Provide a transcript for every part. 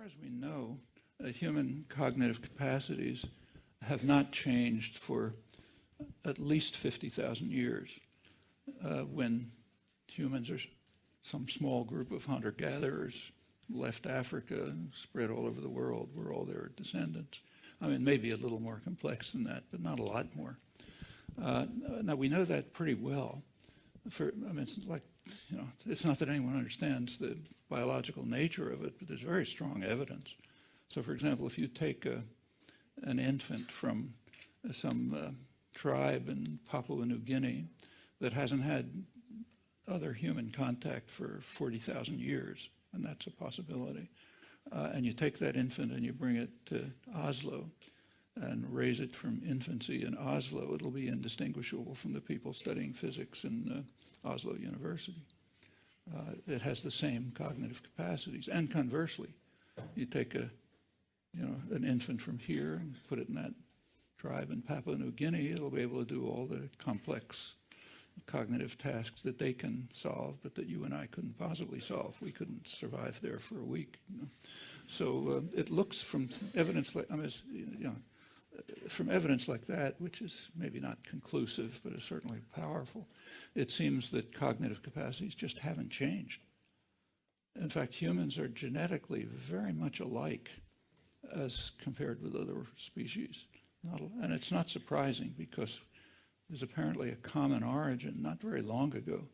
as we know, human cognitive capacities have not changed for at least 50,000 years, when humans are some small group of hunter-gatherers left Africa and spread all over the world. We're all their descendants. I mean, maybe a little more complex than that, but not a lot more. Now, we know that pretty well. It's like, it's not that anyone understands the biological nature of it, but there's very strong evidence. So, for example, if you take an infant from some tribe in Papua New Guinea that hasn't had other human contact for 40,000 years, and that's a possibility, and you take that infant and you bring it to Oslo and raise it from infancy in Oslo, it'll be indistinguishable from the people studying physics in Oslo University. It has the same cognitive capacities. And conversely, you take an infant from here and put it in that tribe in Papua New Guinea, it'll be able to do all the complex cognitive tasks that they can solve, but that you and I couldn't possibly solve. We couldn't survive there for a week. So it looks from evidence like, from evidence like that, which is maybe not conclusive, but is certainly powerful, it seems that cognitive capacities just haven't changed. In fact, humans are genetically very much alike as compared with other species. And it's not surprising because there's apparently a common origin not very long ago.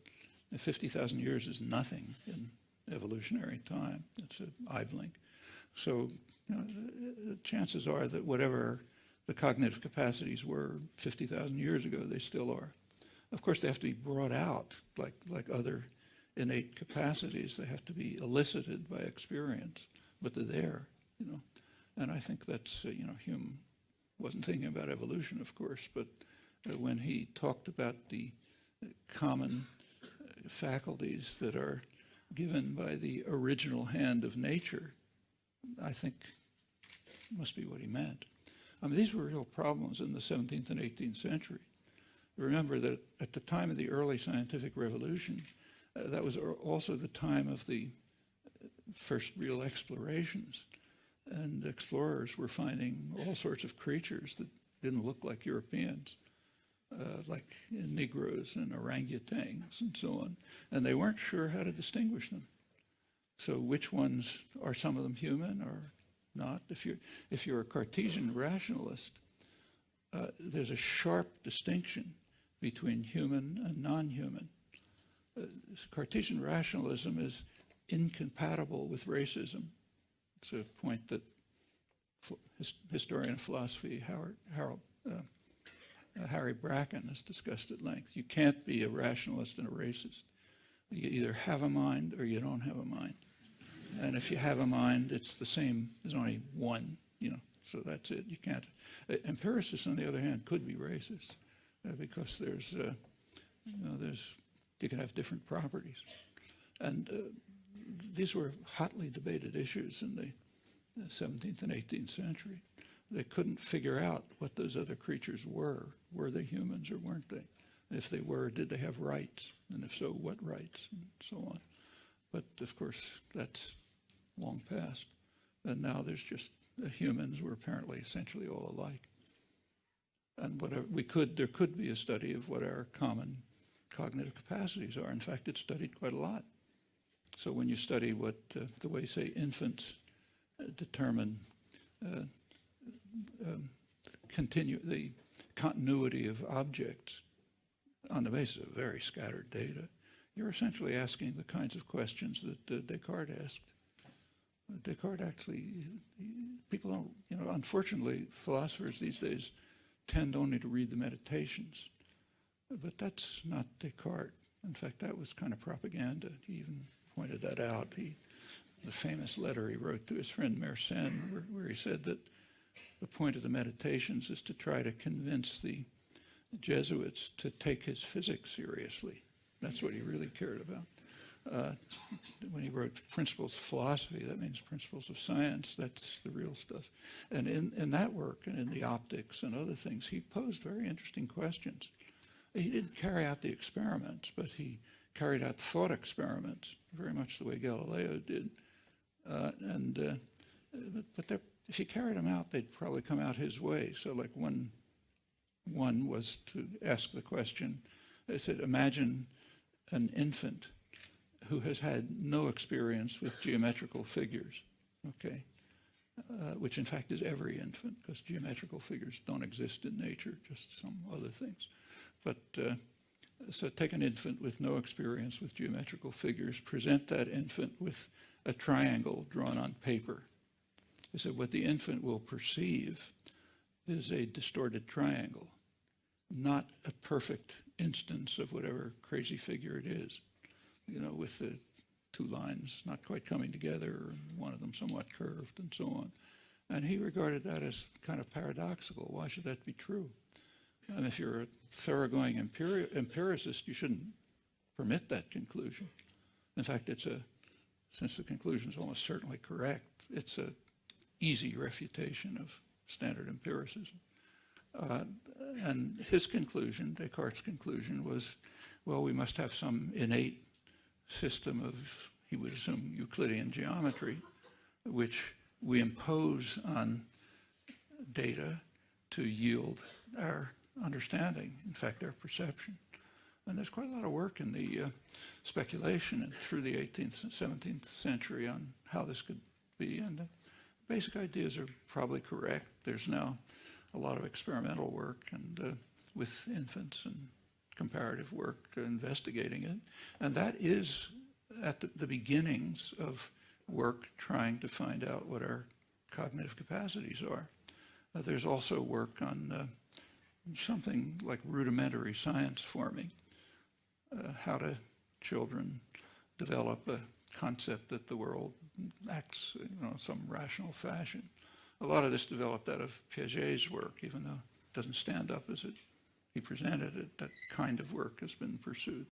50,000 years is nothing in evolutionary time. It's an eye blink. So the chances are that whatever the cognitive capacities were 50,000 years ago, they still are. Of course, they have to be brought out like other innate capacities. They have to be elicited by experience, but they're there, And I think that's, Hume wasn't thinking about evolution, of course, but when he talked about the common faculties that are given by the original hand of nature, I think must be what he meant. I mean, these were real problems in the 17th and 18th century. Remember that at the time of the early scientific revolution, that was also the time of the first real explorations. And explorers were finding all sorts of creatures that didn't look like Europeans, like Negroes and orangutans and so on. And they weren't sure how to distinguish them. So which ones, are some of them human or not? If you're a Cartesian rationalist, there's a sharp distinction between human and non-human. Cartesian rationalism is incompatible with racism. It's a point that historian of philosophy Harry Bracken has discussed at length. You can't be a rationalist and a racist. You either have a mind or you don't have a mind. And if you have a mind, it's the same. There's only one, so that's it. You can't. Empiricists, on the other hand, could be racist because you can have different properties. And these were hotly debated issues in the 17th and 18th century. They couldn't figure out what those other creatures were. Were they humans or weren't they? If they were, did they have rights? And if so, what rights? And so on. But of course, that's long past. And now there's just humans were apparently essentially all alike. And whatever there could be a study of what our common cognitive capacities are. In fact, it's studied quite a lot. So when you study what the way, say, infants determine the continuity of objects on the basis of very scattered data, you're essentially asking the kinds of questions that Descartes asked. Descartes actually, people don't, unfortunately, philosophers these days tend only to read the Meditations. But that's not Descartes. In fact, that was kind of propaganda. He even pointed that out. The famous letter he wrote to his friend Mersenne, where he said that the point of the Meditations is to try to convince the Jesuits to take his physics seriously. That's what he really cared about. When he wrote Principles of Philosophy, that means Principles of Science. That's the real stuff. And in that work and in the optics and other things, he posed very interesting questions. He didn't carry out the experiments, but he carried out thought experiments, very much the way Galileo did. And but if you carried them out, they'd probably come out his way. So like one was to ask the question, they said, imagine an infant who has had no experience with geometrical figures, okay? Which in fact is every infant, because geometrical figures don't exist in nature, just some other things. But so take an infant with no experience with geometrical figures, present that infant with a triangle drawn on paper. They said what the infant will perceive is a distorted triangle, not a perfect instance of whatever crazy figure it is, you know, with the two lines not quite coming together, and one of them somewhat curved, and so on. And he regarded that as kind of paradoxical. Why should that be true? And if you're a thoroughgoing empiricist, you shouldn't permit that conclusion. In fact, since the conclusion is almost certainly correct, it's an easy refutation of standard empiricism. And his conclusion, Descartes' conclusion, was, well, we must have some innate system of, he would assume, Euclidean geometry, which we impose on data to yield our understanding, in fact, our perception. And there's quite a lot of work in the speculation and through the 18th and 17th century on how this could be. And the basic ideas are probably correct. There's now a lot of experimental work and with infants and comparative work investigating it. And that is at the beginnings of work trying to find out what our cognitive capacities are. There's also work on something like rudimentary science forming. How do children develop a concept that the world acts, you know, in some rational fashion? A lot of this developed out of Piaget's work, even though it doesn't stand up as he presented it. That kind of work has been pursued.